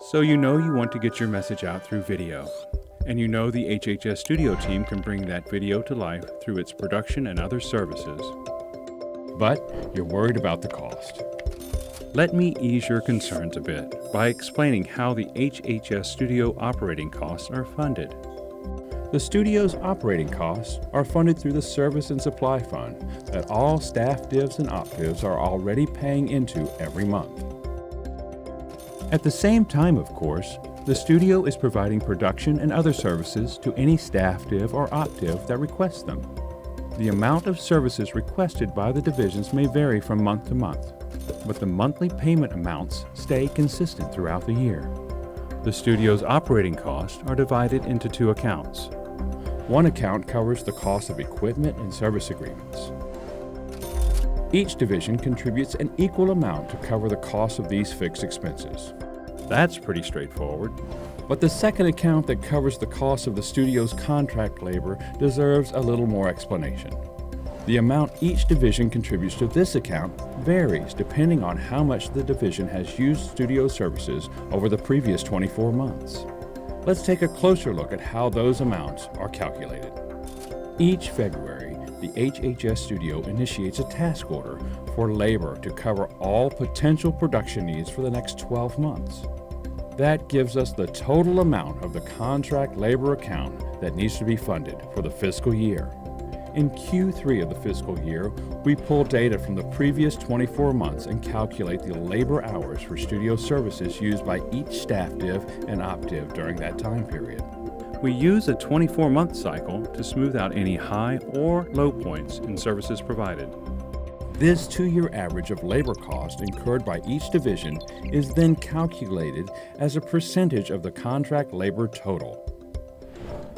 So you know you want to get your message out through video, and you know the HHS Studio team can bring that video to life through its production and other services. But you're worried about the cost. Let me ease your concerns a bit by explaining how the HHS Studio operating costs are funded. The studio's operating costs are funded through the Service and Supply Fund that all staff divs and op divs are already paying into every month. At the same time, of course, the studio is providing production and other services to any staff div or op div that requests them. The amount of services requested by the divisions may vary from month to month, but the monthly payment amounts stay consistent throughout the year. The studio's operating costs are divided into two accounts. One account covers the cost of equipment and service agreements. Each division contributes an equal amount to cover the cost of these fixed expenses. That's pretty straightforward. But the second account that covers the cost of the studio's contract labor deserves a little more explanation. The amount each division contributes to this account varies depending on how much the division has used studio services over the previous 24 months. Let's take a closer look at how those amounts are calculated. Each February, the HHS Studio initiates a task order for labor to cover all potential production needs for the next 12 months. That gives us the total amount of the contract labor account that needs to be funded for the fiscal year. In Q3 of the fiscal year, we pull data from the previous 24 months and calculate the labor hours for studio services used by each staff div and op div during that time period. We use a 24-month cycle to smooth out any high or low points in services provided. This 2-year average of labor cost incurred by each division is then calculated as a percentage of the contract labor total.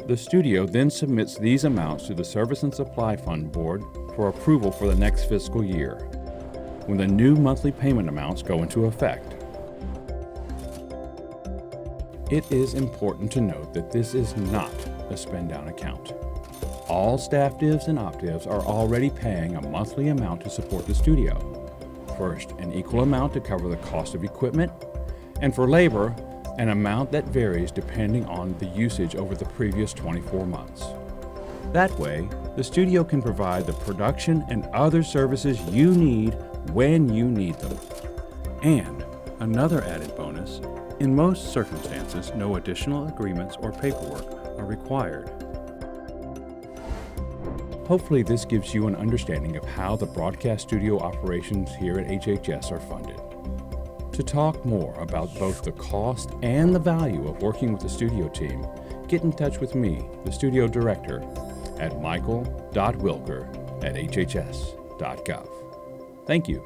The studio then submits these amounts to the Service and Supply Fund Board for approval for the next fiscal year, when the new monthly payment amounts go into effect. It is important to note that this is not a spend-down account. All staff divs and op divs are already paying a monthly amount to support the studio. First, an equal amount to cover the cost of equipment, and for labor, an amount that varies depending on the usage over the previous 24 months. That way, the studio can provide the production and other services you need when you need them. And another added bonus, in most circumstances, no additional agreements or paperwork are required. Hopefully this gives you an understanding of how the broadcast studio operations here at HHS are funded. To talk more about both the cost and the value of working with the studio team, get in touch with me, the studio director, at michael.wilker@hhs.gov. Thank you.